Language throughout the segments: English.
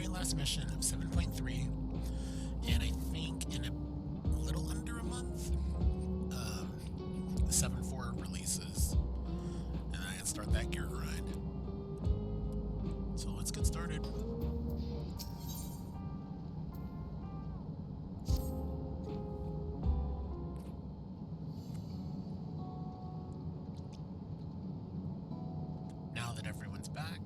very last mission of 7.3, and I think in a little under a month, 7.4 releases, and I can start that gear grind. So let's get started. Now that everyone's back,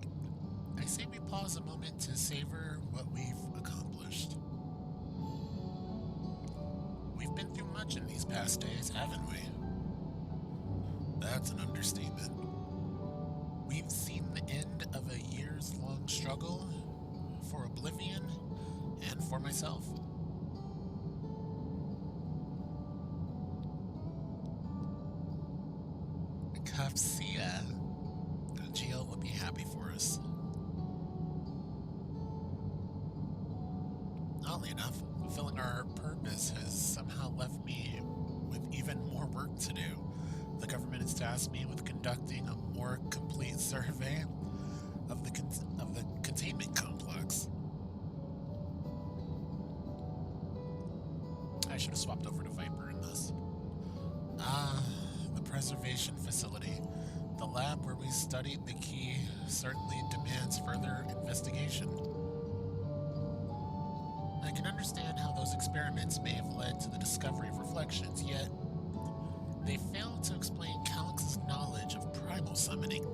I say we pause a moment to savor what we've accomplished. We've been through much in these past days, haven't we? That's an understatement. We've seen the end of a years-long struggle for Oblivion and for myself. Kapsia, Geo would be happy for us. Oddly enough, fulfilling our purpose has somehow left me with even more work to do. The government has tasked me with conducting a more complete survey of the containment complex. I should have swapped over to Viper in this. The preservation facility. The lab where we studied the key certainly demands further investigation. I can understand how those experiments may have led to the discovery of reflections, yet they fail to explain Calyx's knowledge of primal summoning.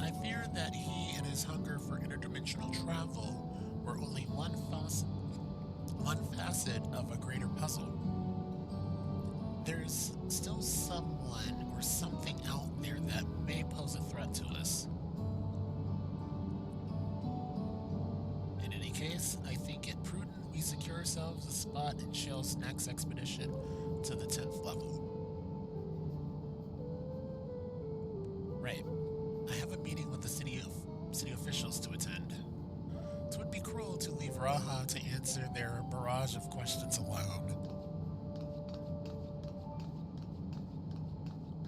I fear that he and his hunger for interdimensional travel were only one facet of a greater puzzle. There's still someone or something out there that may pose a threat to us. In any case, I think it prudent we secure ourselves a spot in Shell's next expedition to the 10th level. Right. I have a meeting with the city officials to attend. It would be cruel to leave Raha to answer their barrage of questions alone.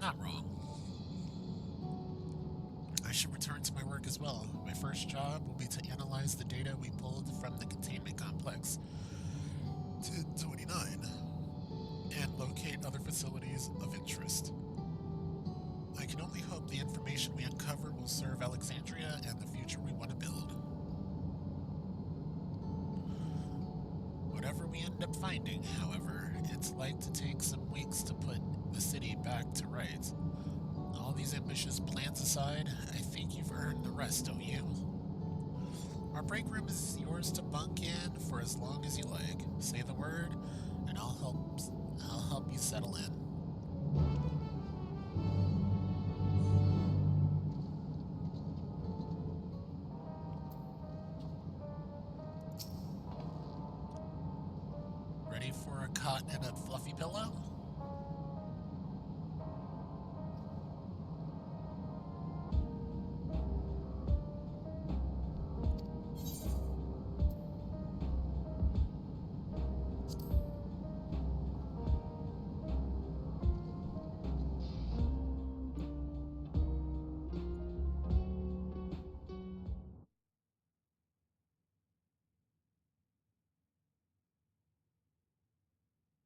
Not wrong. I should return to my work as well. My first job will be to analyze the data we pulled from the containment complex 1029 and locate other facilities of interest. I can only hope the information we uncover will serve Alexandria and the future we want to build. Whatever we end up finding, however, it's like to take some weeks to put the city back to rights. All these ambitious plans aside, I think you've earned the rest, don't you? Our break room is yours to bunk in for as long as you like. Say the word, and I'll help you settle in. Ready for a cot and a fluffy pillow?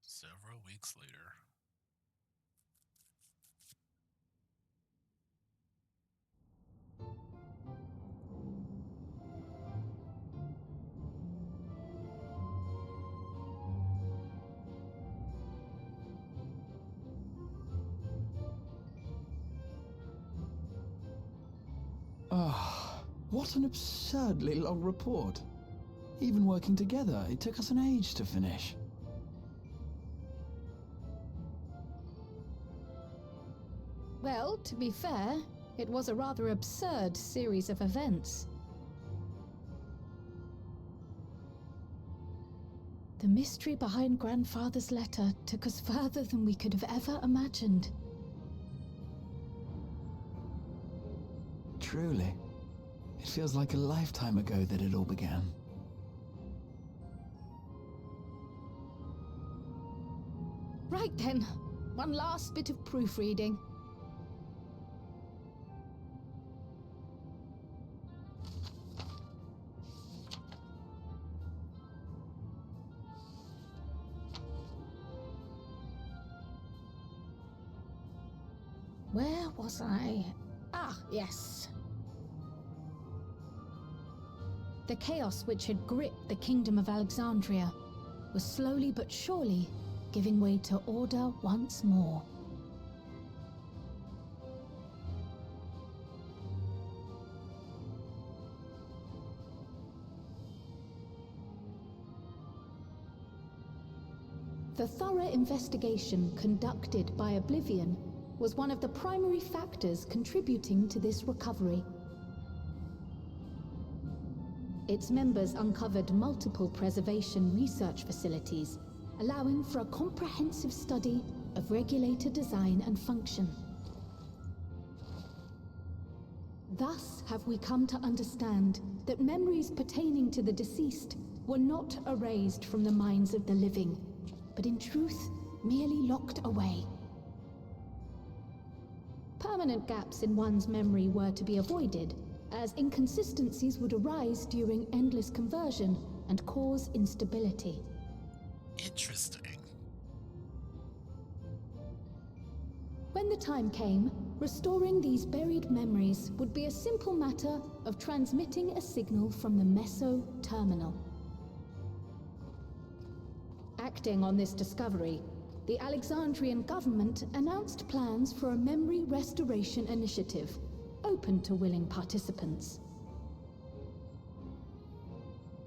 Several weeks later. Ah, what an absurdly long report. Even working together, it took us an age to finish. Well, to be fair, it was a rather absurd series of events. The mystery behind Grandfather's letter took us further than we could have ever imagined. Truly. It feels like a lifetime ago that it all began. Right then, one last bit of proofreading. was I? Ah, yes. The chaos which had gripped the kingdom of Alexandria was slowly but surely giving way to order once more. The thorough investigation conducted by Oblivion was one of the primary factors contributing to this recovery. Its members uncovered multiple preservation research facilities, allowing for a comprehensive study of regulator design and function. Thus have we come to understand that memories pertaining to the deceased were not erased from the minds of the living, but in truth, merely locked away. Permanent gaps in one's memory were to be avoided, as inconsistencies would arise during endless conversion and cause instability. Interesting. When the time came, restoring these buried memories would be a simple matter of transmitting a signal from the meso-terminal. Acting on this discovery, the Alexandrian government announced plans for a memory restoration initiative, open to willing participants.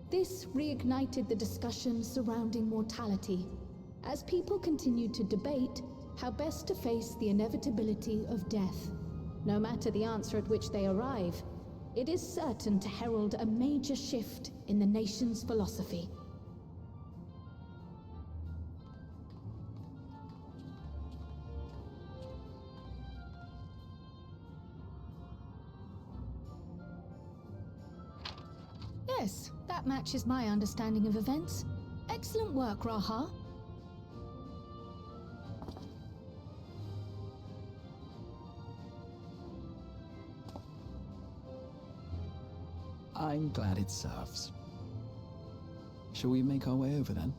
This reignited the discussion surrounding mortality, as people continued to debate how best to face the inevitability of death. No matter the answer at which they arrive, it is certain to herald a major shift in the nation's philosophy. Yes, that matches my understanding of events. Excellent work, Raha. I'm glad it serves. Shall we make our way over then?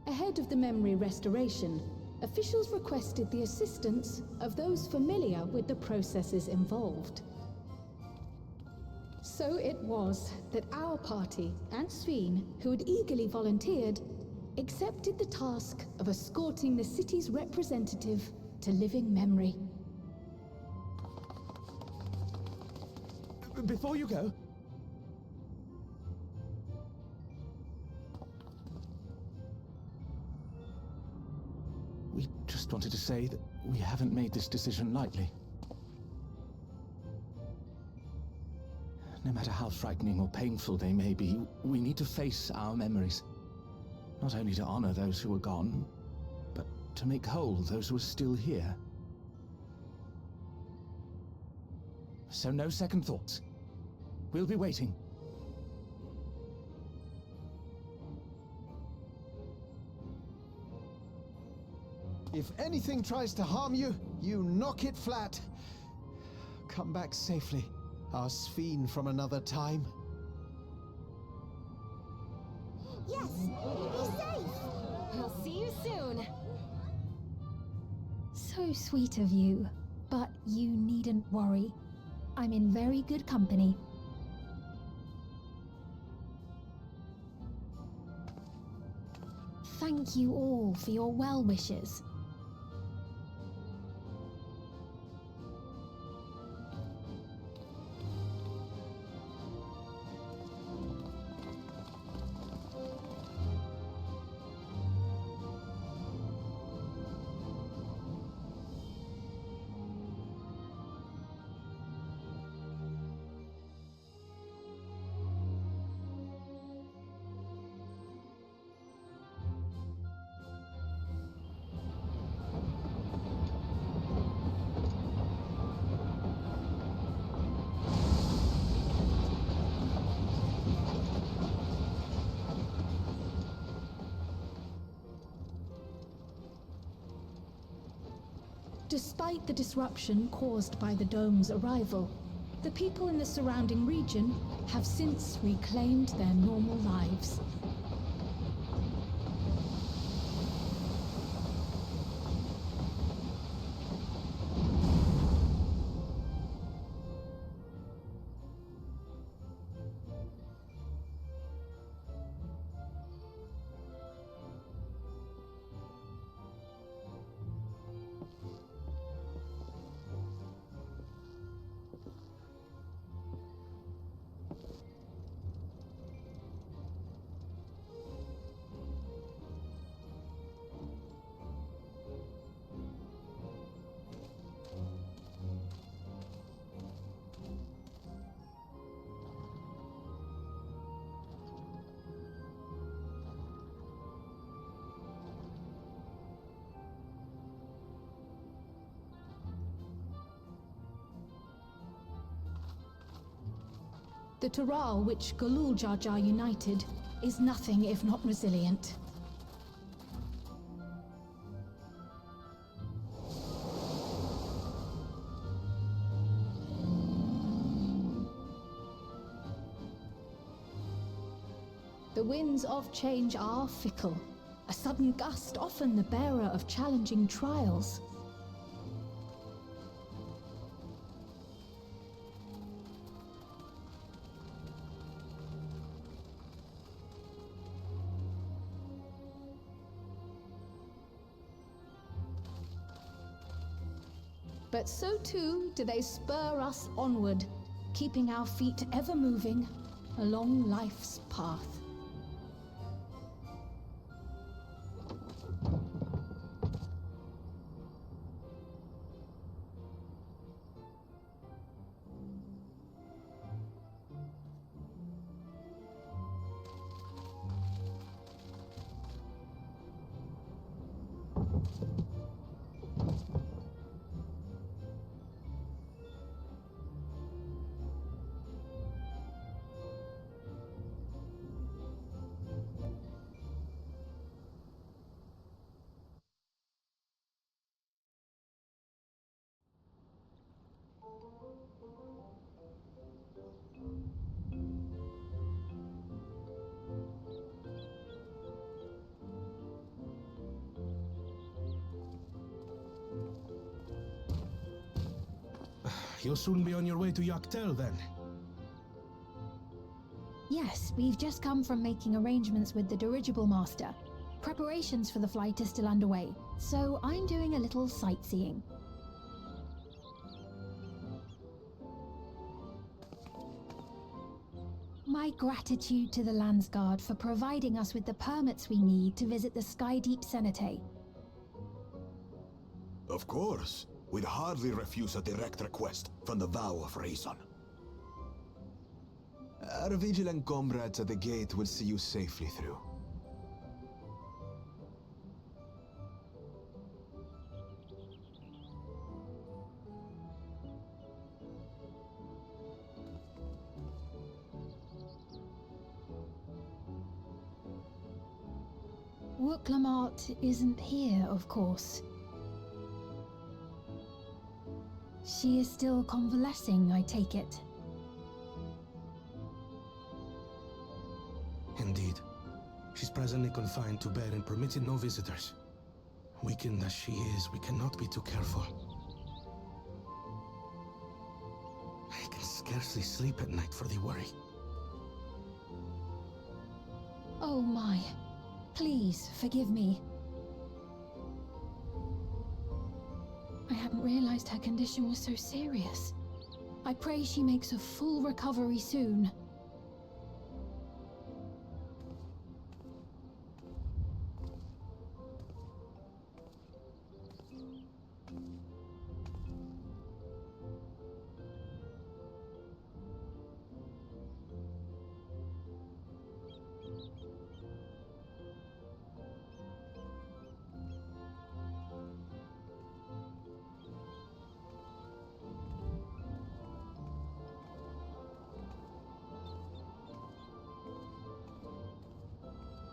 Ahead of the memory restoration, officials requested the assistance of those familiar with the processes involved. So it was that our party and Sveen, who had eagerly volunteered, accepted the task of escorting the city's representative to living memory. Before you go, we just wanted to say that we haven't made this decision lightly. No matter how frightening or painful they may be, we need to face our memories. Not only to honor those who are gone, but to make whole those who are still here. So no second thoughts. We'll be waiting. If anything tries to harm you, you knock it flat. Come back safely, our Sphene from another time. Yes! Be safe! I'll see you soon! So sweet of you, but you needn't worry. I'm in very good company. Thank you all for your well wishes. Despite the disruption caused by the dome's arrival, The people in the surrounding region have since reclaimed their normal lives. The Tural which Galul Jar Jar united is nothing if not resilient. The winds of change are fickle. A sudden gust often the bearer of challenging trials. But so too do they spur us onward, keeping our feet ever moving along life's path. You'll soon be on your way to Yoctel, then. Yes, we've just come from making arrangements with the dirigible master. Preparations for the flight are still underway, so I'm doing a little sightseeing. My gratitude to the Landsguard for providing us with the permits we need to visit the Skydeep Cenotaph. Of course. We'd hardly refuse a direct request from the Vow of Reason. Our vigilant comrades at the gate will see you safely through. Wooklamart isn't here, of course. She is still convalescing, I take it. Indeed. She's presently confined to bed and permitted no visitors. Weakened as she is, we cannot be too careful. I can scarcely sleep at night for the worry. Oh my. Please, forgive me. I hadn't realized her condition was so serious. I pray she makes a full recovery soon.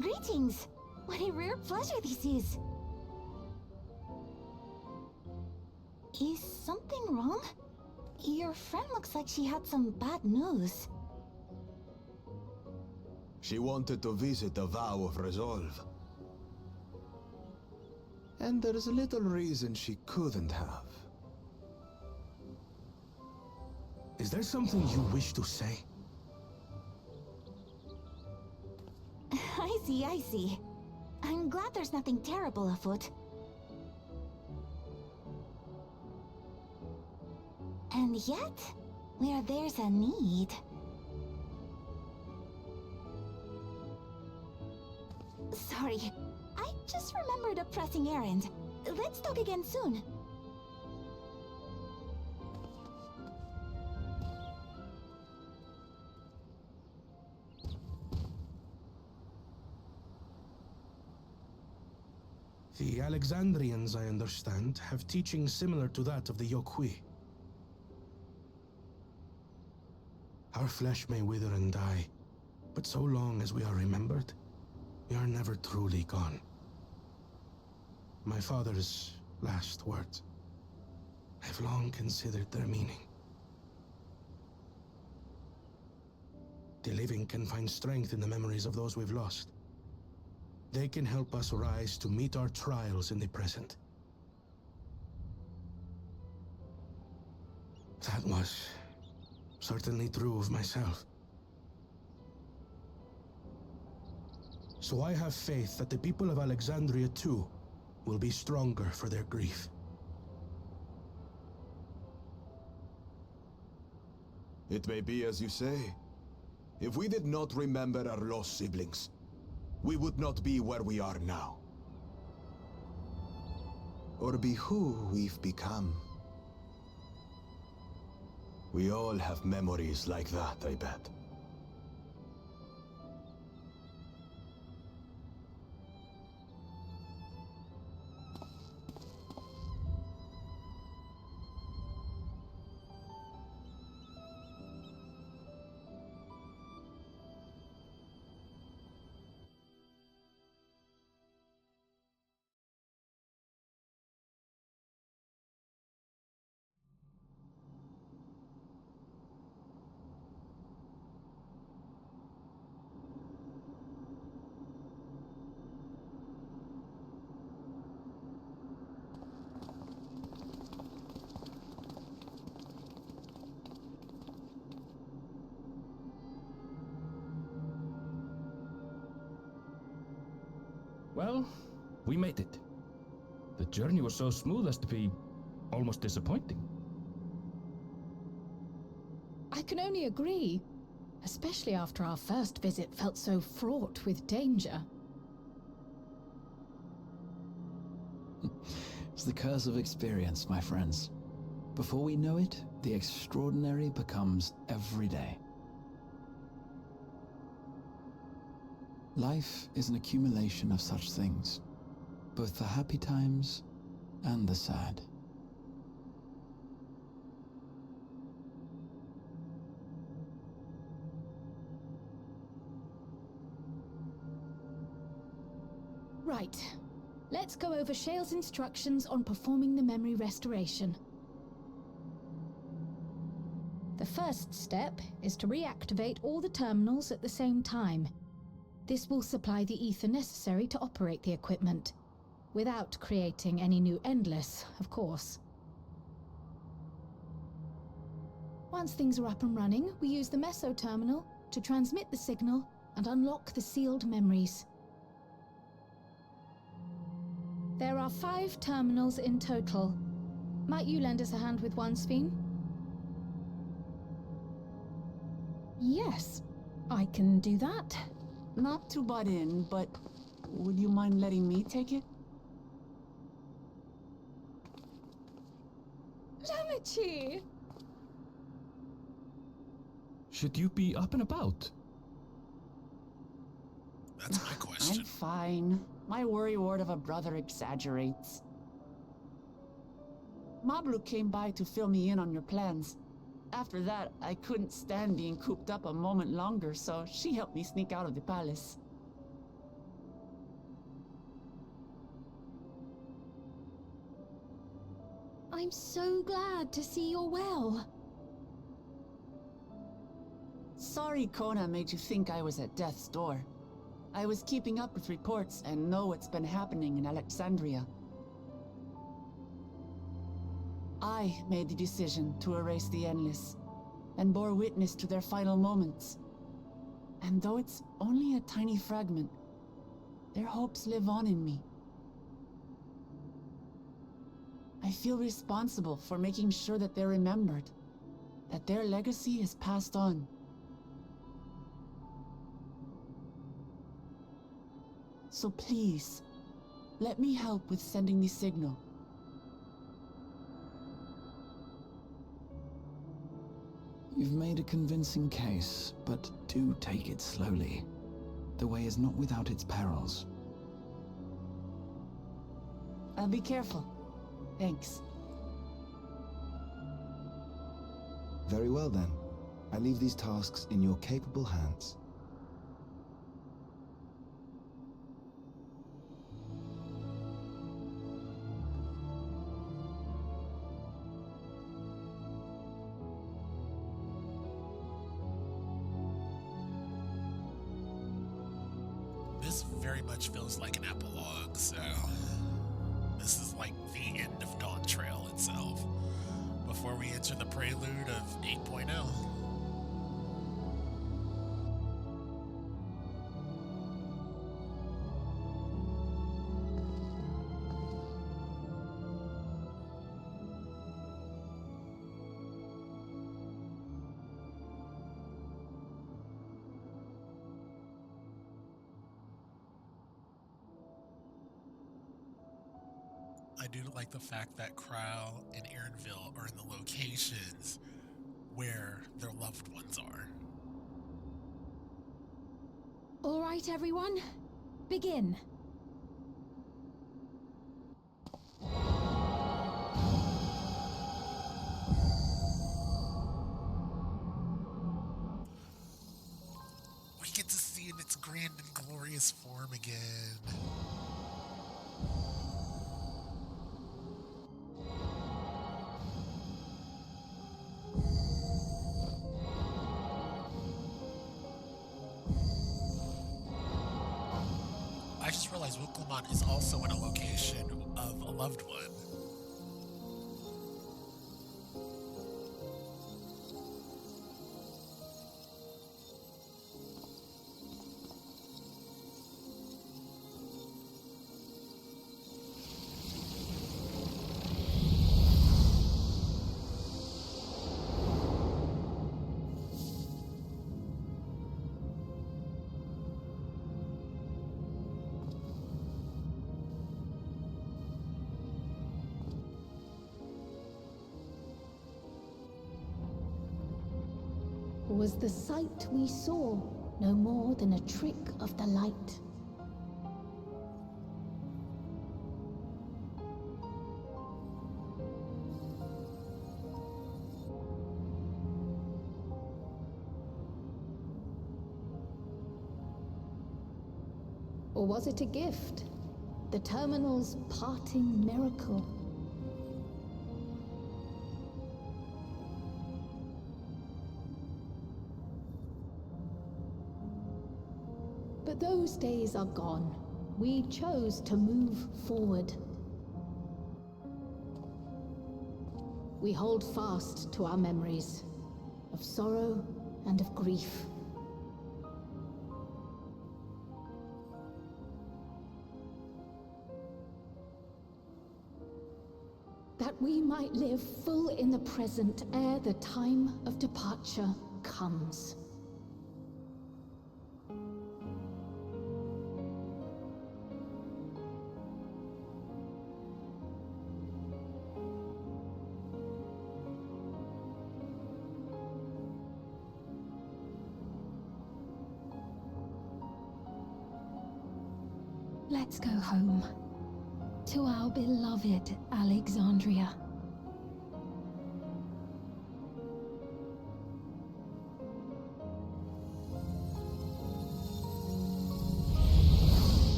Greetings! What a rare pleasure this is! Is something wrong? Your friend looks like she had some bad news. She wanted to visit the Vow of Resolve. And there's little reason she couldn't have. Is there something you wish to say? I see. I'm glad there's nothing terrible afoot. And yet, where there's a need... Sorry, I just remembered a pressing errand. Let's talk again soon. The Alexandrians, I understand, have teachings similar to that of the Yokui. Our flesh may wither and die, but so long as we are remembered, we are never truly gone. My father's last words. I've long considered their meaning. The living can find strength in the memories of those we've lost. They can help us rise to meet our trials in the present. That was certainly true of myself. So I have faith that the people of Alexandria too will be stronger for their grief. It may be as you say. If we did not remember our lost siblings, we would not be where we are now. Or be who we've become. We all have memories like that, I bet. Well, we made it. The journey was so smooth as to be almost disappointing. I can only agree, especially after our first visit felt so fraught with danger. It's the curse of experience, my friends. Before we know it, the extraordinary becomes every day. Life is an accumulation of such things, both the happy times and the sad. Right. Let's go over Shale's instructions on performing the memory restoration. The first step is to reactivate all the terminals at the same time. This will supply the ether necessary to operate the equipment, without creating any new Endless, of course. Once things are up and running, we use the Meso terminal to transmit the signal and unlock the sealed memories. There are 5 terminals in total. Might you lend us a hand with one, Sphene? Yes, I can do that. Not to butt in, but would you mind letting me take it? Ramichi! Should you be up and about? That's my question. I'm fine. My worrywart of a brother exaggerates. Mablu came by to fill me in on your plans. After that, I couldn't stand being cooped up a moment longer, so she helped me sneak out of the palace. I'm so glad to see you're well. Sorry Kona made you think I was at death's door. I was keeping up with reports and know what's been happening in Alexandria. I made the decision to erase the Endless, and bore witness to their final moments. And though it's only a tiny fragment, their hopes live on in me. I feel responsible for making sure that they're remembered, that their legacy is passed on. So please, let me help with sending the signal. You've made a convincing case, but do take it slowly. The way is not without its perils. I'll be careful. Thanks. Very well then. I leave these tasks in your capable hands. This very much feels like an epilogue, so this is like the end of Dawntrail itself, before we enter the prelude of 8.0. I do like the fact that Crow and Aaronville are in the locations where their loved ones are. All right, everyone. Begin. We get to see in its grand and glorious form again. I just realized Wuklamon is also in a location of a loved one. Was the sight we saw no more than a trick of the light? Or was it a gift? The terminal's parting miracle? But those days are gone. We chose to move forward. We hold fast to our memories of sorrow and of grief. That we might live full in the present ere the time of departure comes. Let's go home. To our beloved Alexandria.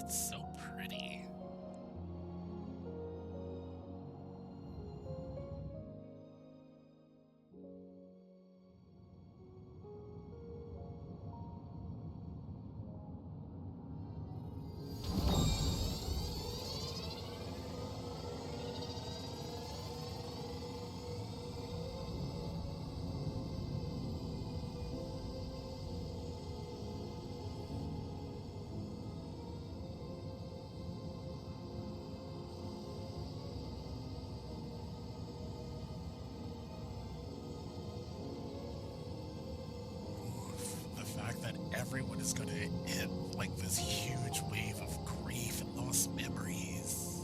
It's so pretty. The fact that everyone is gonna hit like this huge wave of grief and lost memories.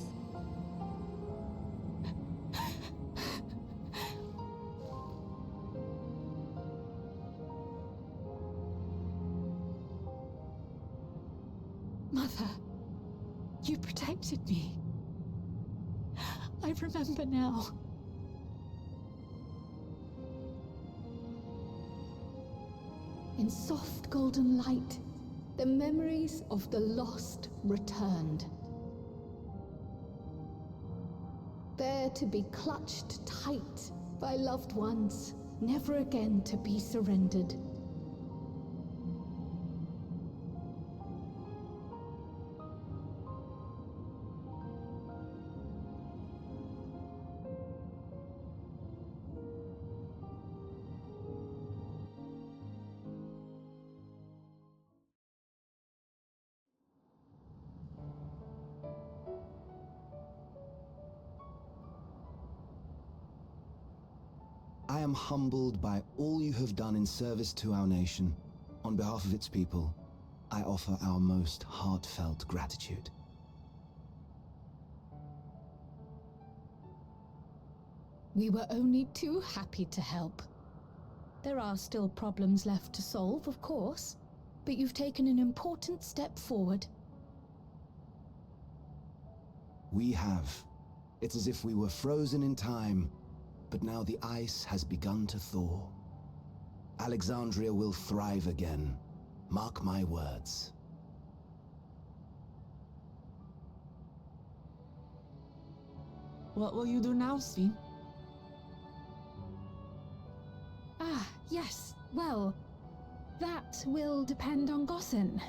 Mother, you protected me. I remember now. In soft golden light, the memories of the lost returned. There to be clutched tight by loved ones, never again to be surrendered. I am humbled by all you have done in service to our nation. On behalf of its people, I offer our most heartfelt gratitude. We were only too happy to help. There are still problems left to solve, of course, but you've taken an important step forward. We have. It's as if we were frozen in time, but now the ice has begun to thaw. Alexandria will thrive again. Mark my words. What will you do now, Sven? Ah, yes. Well, that will depend on Gossen.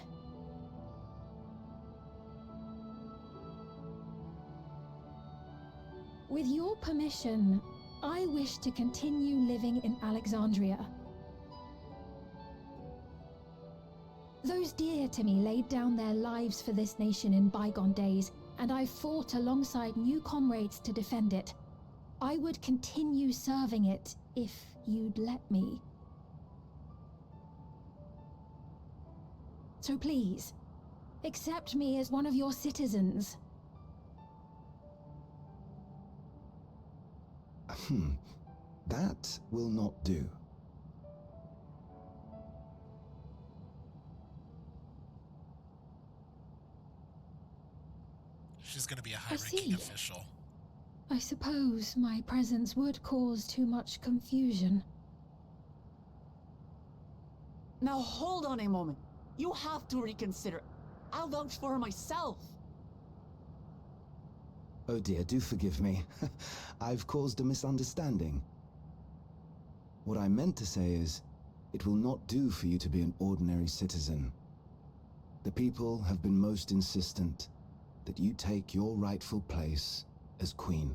With your permission, I wish to continue living in Alexandria. Those dear to me laid down their lives for this nation in bygone days, and I fought alongside new comrades to defend it. I would continue serving it if you'd let me. So please, accept me as one of your citizens. That will not do. She's gonna be a high-ranking see. official. I suppose my presence would cause too much confusion. Now hold on a moment. You have to reconsider. I'll vouch for her myself. Oh dear, do forgive me. I've caused a misunderstanding. What I meant to say is, it will not do for you to be an ordinary citizen. The people have been most insistent that you take your rightful place as queen.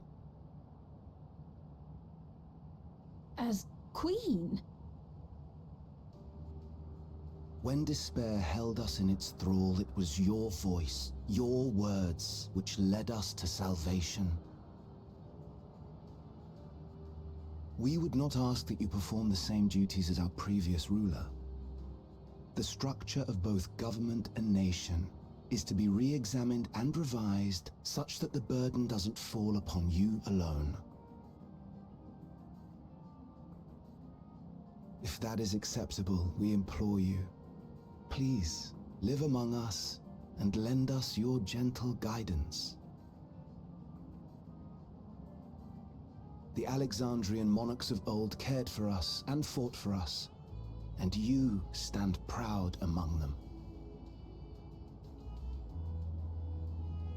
As queen? When despair held us in its thrall, it was your voice, your words, which led us to salvation. We would not ask that you perform the same duties as our previous ruler. The structure of both government and nation is to be re-examined and revised such that the burden doesn't fall upon you alone. If that is acceptable, we implore you, please live among us and lend us your gentle guidance. The Alexandrian monarchs of old cared for us and fought for us, and you stand proud among them.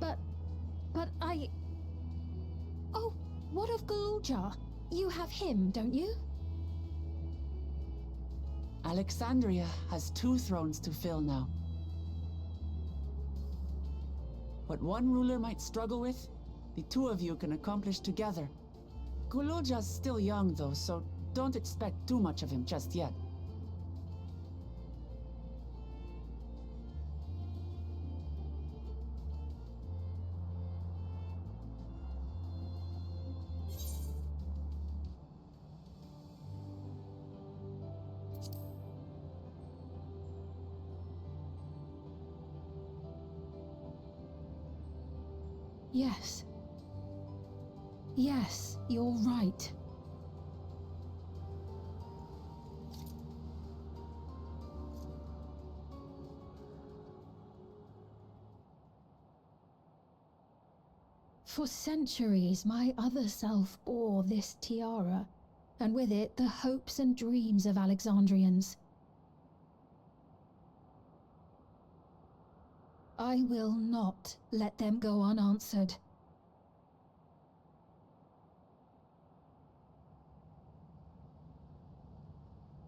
But I... Oh, what of Galuja? You have him, don't you? Alexandria has 2 thrones to fill now. What one ruler might struggle with, the 2 of you can accomplish together. Galuja's still young though, so don't expect too much of him just yet. Yes. Yes, you're right. For centuries, my other self bore this tiara, and with it the hopes and dreams of Alexandrians. I will not let them go unanswered.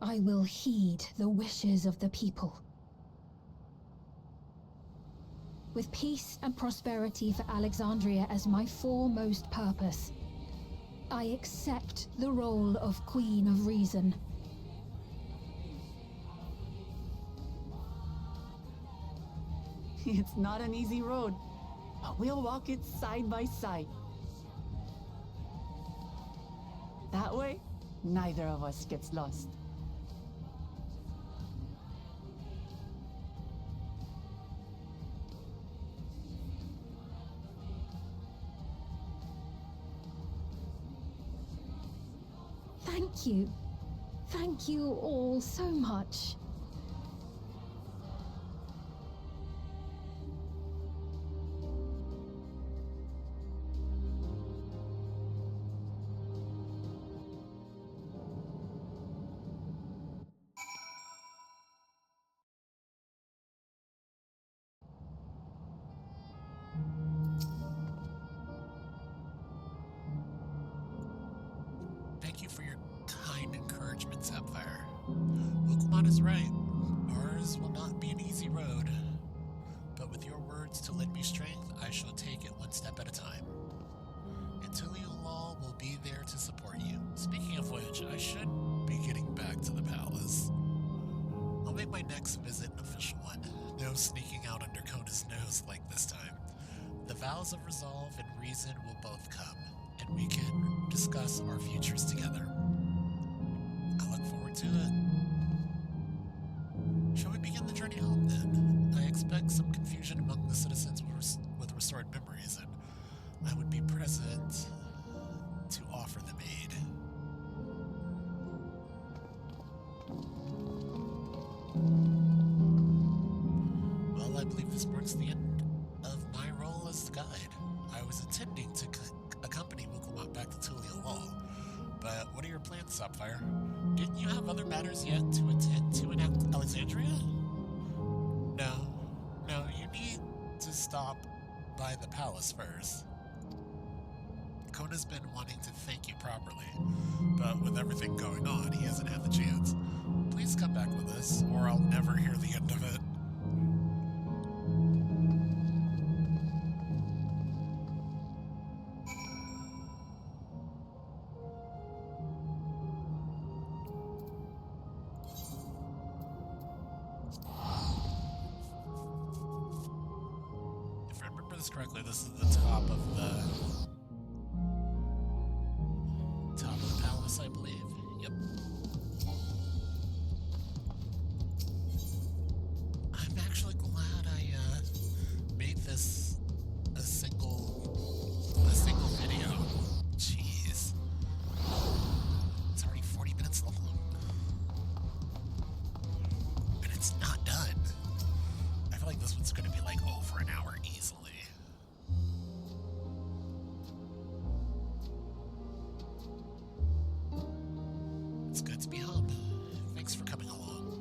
I will heed the wishes of the people. With peace and prosperity for Alexandria as my foremost purpose, I accept the role of Queen of Reason. It's not an easy road, but we'll walk it side by side. That way, neither of us gets lost. Thank you. Thank you all so much. Thank you for your kind encouragement, Sapphire. Wukulon is right. Ours will not be an easy road. But with your words to lend me strength, I shall take it one step at a time. And Tuliolal will be there to support you. Speaking of which, I should be getting back to the palace. I'll make my next visit an official one. No sneaking out under Kona's nose like this time. The vows of resolve and reason will both come, and we can discuss our futures together. I look forward to it. Shall we begin the journey home then? I expect some confusion among the citizens with restored memories, and I would be present to offer them aid. Well, I believe this marks the end of my role as the guide. I was intending to accompany Wukulon back to Tuliolal, but what are your plans, Sapphire? Didn't you have other matters yet to attend to in Alexandria? No, you need to stop by the palace first. Kona's been wanting to thank you properly, but with everything going on, he hasn't had the chance. Please come back with us, or I'll never hear the end of it. If I remember this correctly, this is the top of the palace, I believe. Yep. I'm actually glad I made this a single video. Jeez. It's already 40 minutes long. And it's not done. I feel like this one's gonna be like over an hour easily. It's good to be home. Thanks for coming along.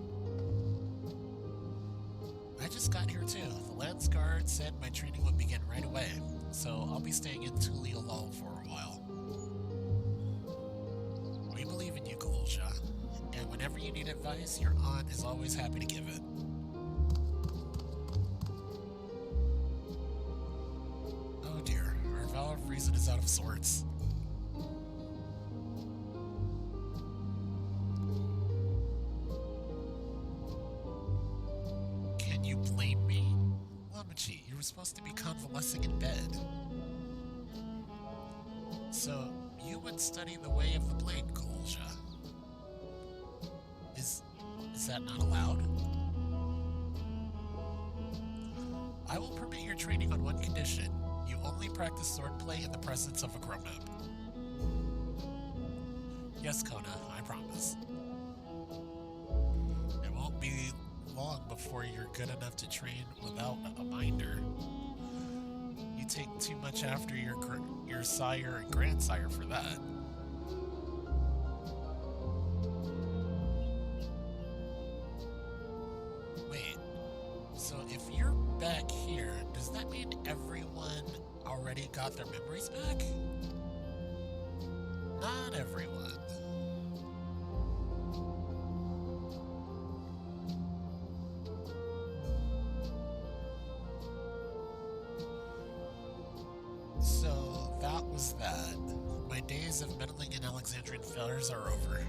I just got here too. The Lance Guard said my training would begin right right away, so I'll be staying in Tuliolol for a while. We believe in you, Galulja, and whenever you need advice, your aunt is always happy to give it. Oh dear, our vow of reason is out of sorts. Can you blame me? Lamachi, you were supposed to be convalescing in bed. So, you would study the way of the blade, Galulja. Is that not allowed? I will permit your training on one condition. You only practice swordplay in the presence of a grown-up. Yes, Kona, I promise. It won't be long before you're good enough to train without a minder. You take too much after your sire and grandsire for that. Wait, so if you're back here, does that mean everyone already got their memories back? Not everyone. So that was that. My days of meddling in Alexandrian affairs are over.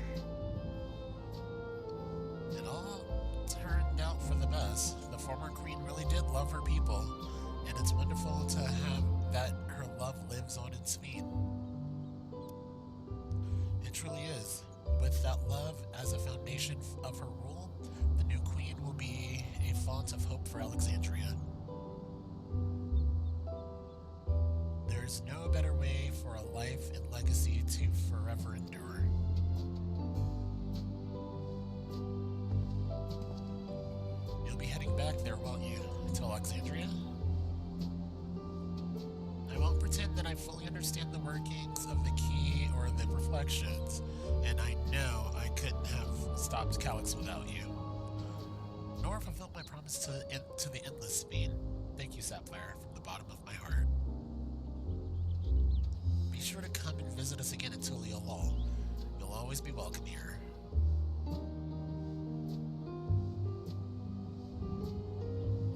It all turned out for the best. The former queen really did love her people, and it's wonderful to have that her love lives on in Sveen. It truly is. With that love as a foundation of her rule, the new queen will be a font of hope for Alexandria. There's no better way for a life and legacy to forever endure. You'll be heading back there, won't you? To Alexandria? I won't pretend that I fully understand the workings of the key or the reflections, and I know I couldn't have stopped Calyx without you. Nor fulfilled my promise to the Endless Speed. Thank you, Sapphire, from the bottom of my heart. Be sure to come and visit us again at Tuliolol. You'll always be welcome here.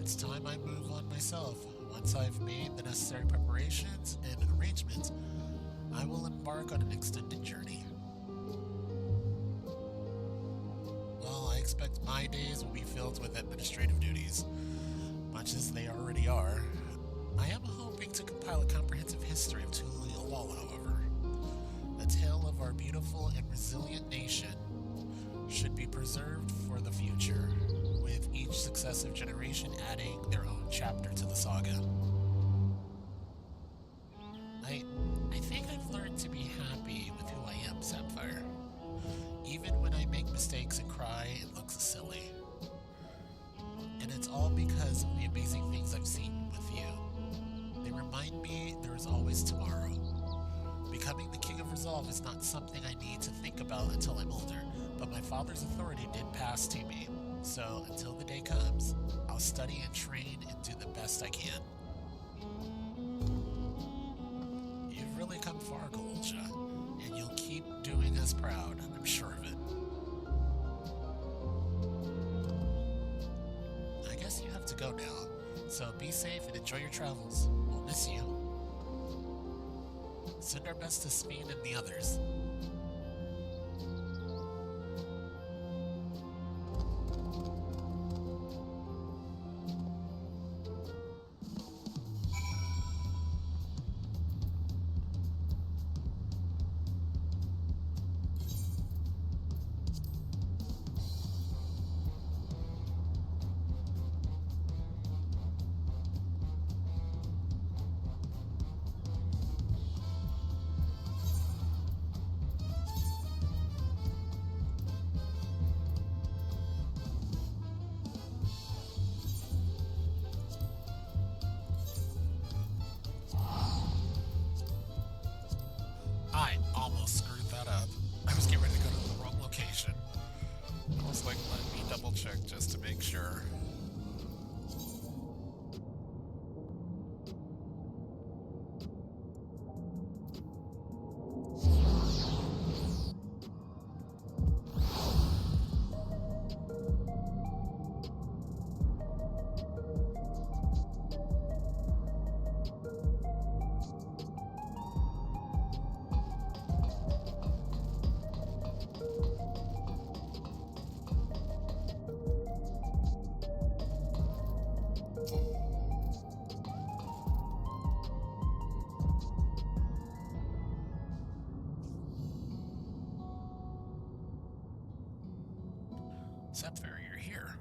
It's time I move on myself. Once I've made the necessary preparations and arrangements, I will embark on an extended journey. Well, I expect my days will be filled with administrative duties, much as they already are. I am hoping to compile a comprehensive history of Tuliolol, however. The tale of our beautiful and resilient nation should be preserved for the future, with each successive generation adding their own chapter to the saga. I think I've learned to be happy with who I am, Sapphire. Even when I make mistakes and cry and look silly. And it's all because of the amazing things I've seen with you. They remind me there is always tomorrow. Becoming the King of Resolve is not something I need to think about until I'm older, but my father's authority did pass to me. So, until the day comes, I'll study and train and do the best I can. You've really come far, Galulja, and you'll keep doing us proud, I'm sure of it. I guess you have to go now, so be safe and enjoy your travels. We'll miss you. Send our best to Sveen and the others. I almost screwed that up. I was getting ready to go to the wrong location. I was like, let me double check just to make sure. Sepfer, you're here.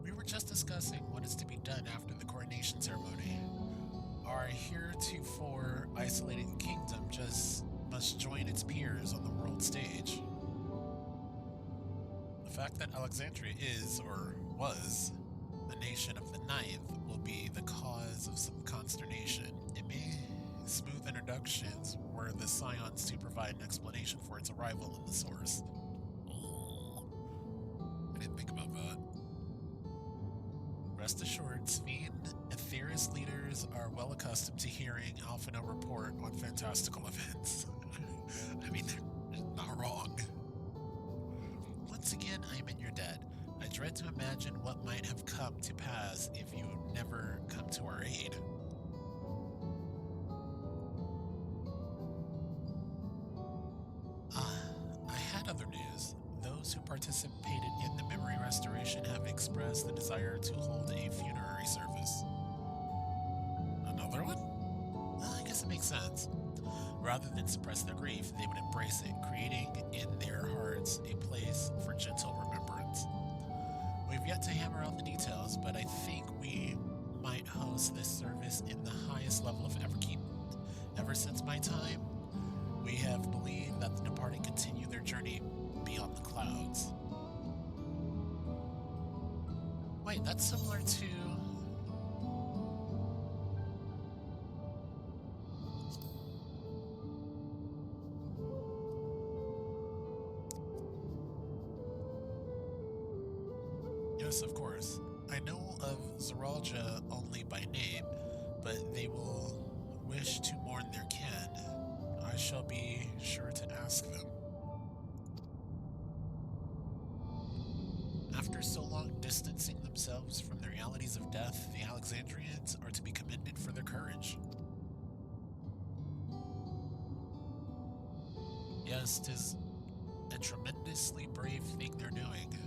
We were just discussing what is to be done after the coronation ceremony. Our heretofore isolated kingdom just must join its peers on the world stage. The fact that Alexandria is, or was, the nation of the ninth will be the cause of some consternation. It may smooth introductions were the scions to provide an explanation for its arrival in the source. Oh, I didn't think about that. Rest assured, Sphene Aetheris leaders are well accustomed to hearing Alphino report on fantastical events. I mean, they're not wrong. Once again, I am in your debt. I dread to imagine what might have come to pass if you had never come to our aid. I had other news. Those who participated in the memory restoration have expressed the desire to hold a funerary service. Another one? I guess it makes sense. Rather than suppress their grief, they would embrace it, creating in their hearts a place for gentle remembrance. We've yet to hammer out the details, but I think we might host this service in the highest level of Everkeep. Ever since my time, we have believed that the departed continue their journey beyond the clouds. Wait, that's similar to... Yes, of course. I know of Zeralja only by name, but they will wish to mourn their kin. I shall be sure to ask them. After so long distancing themselves from the realities of death, the Alexandrians are to be commended for their courage. Yes, 'tis a tremendously brave thing they're doing.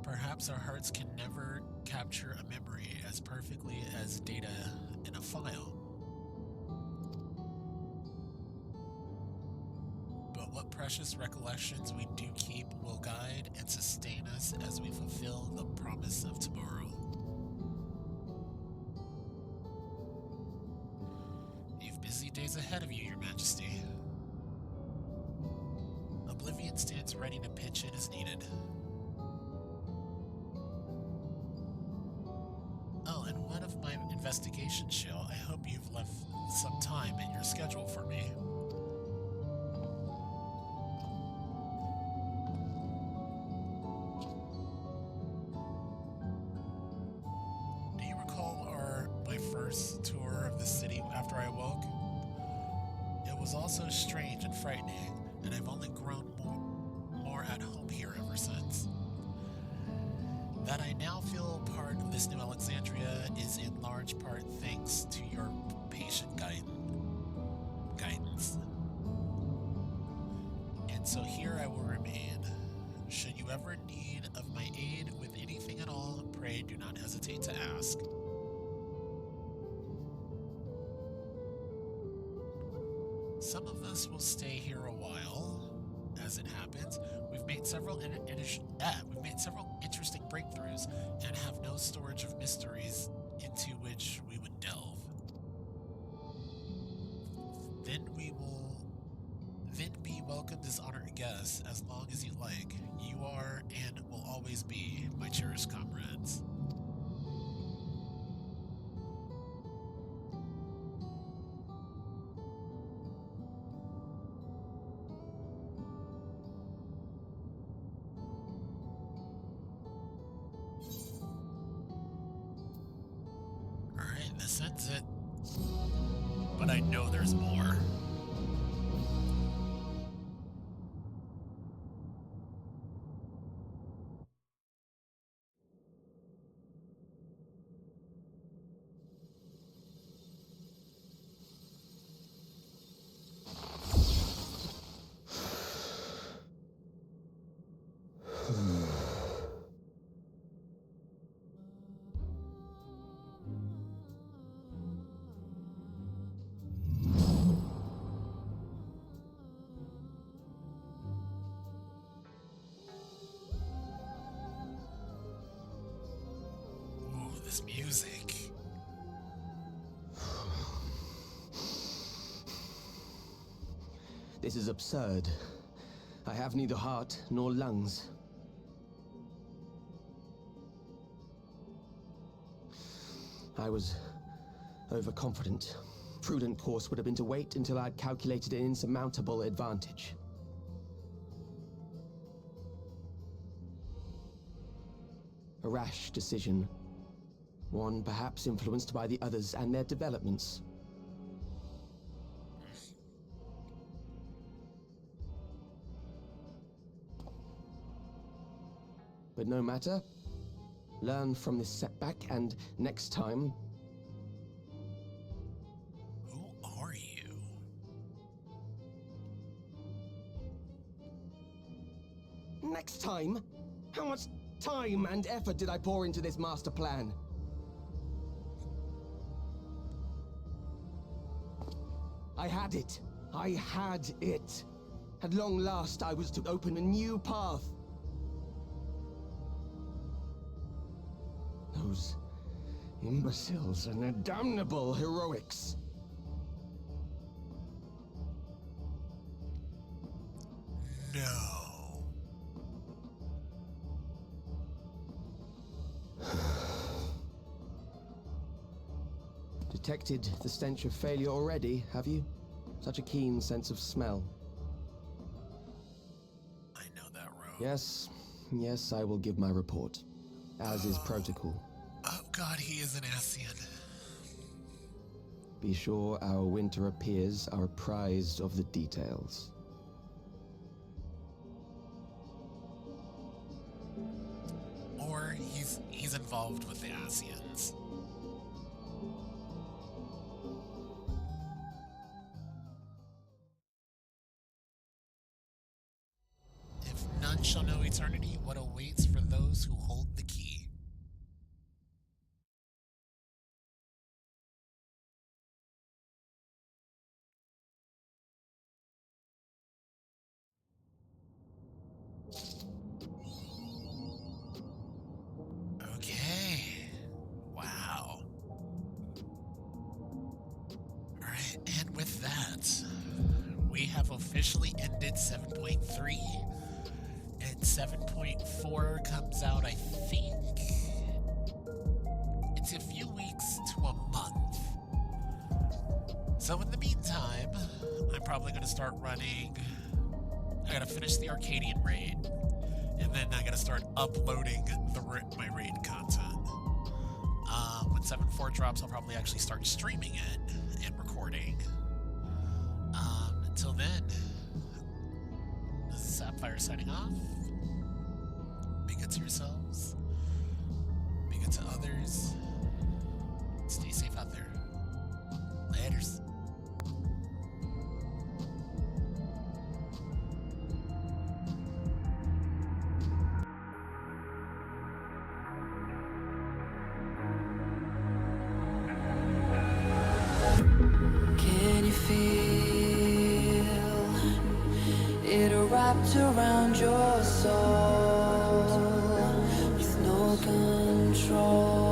Perhaps our hearts can never capture a memory as perfectly as data in a file. But what precious recollections we do keep will guide and sustain us as we fulfill the promise of tomorrow. You've busy days ahead of you, Your Majesty. Oblivion stands ready to pitch in as needed. Oh, and what of my investigation, Shill? I hope you've left some time in your schedule for me. Do you recall my first tour of the city after I awoke? It was also strange and frightening, and I've only grown more at home here ever since. That I now feel part of this new Alexandria is in large part thanks to your patient guidance. And so here I will remain. Should you ever need of my aid with anything at all, pray do not hesitate to ask. Some of us will stay here a while. As it happens, we've made several interesting breakthroughs and have no storage of mysteries into which we would delve. Then be welcomed as honored guests as long as you like. You are and will always be my cherished comrades. Alright, this ends it. But I know there's more. This music. This is absurd. I have neither heart nor lungs. I was overconfident. Prudent course would have been to wait until I'd calculated an insurmountable advantage. A rash decision. One perhaps influenced by the others and their developments. But no matter. Learn from this setback, and next time... Who are you? Next time? How much time and effort did I pour into this master plan? I had it. I had it. At long last, I was to open a new path. Those imbeciles and their damnable heroics. No. Detected the stench of failure already, have you? Such a keen sense of smell. I know that road. Yes, I will give my report, as is protocol. Oh god, he is an Ascian. Be sure our winter peers are apprised of the details. Or he's involved with the Ascians. If none shall know eternity, what awaits for those who hold the key? Okay. Wow. Alright, and with that, we have officially ended 7.3. And 7.4 comes out, I think. It's a few weeks to a month. So in the meantime, I'm probably going to start running. I gotta finish the Arcadian raid. And then I gotta start uploading my raid content. When 7.4 drops, I'll probably actually start streaming it and recording. Until then, this is Sapphire signing off. Be good to yourselves. Be good to others. Stay safe out there. Laters. Can you feel it wrapped around your soul with no control?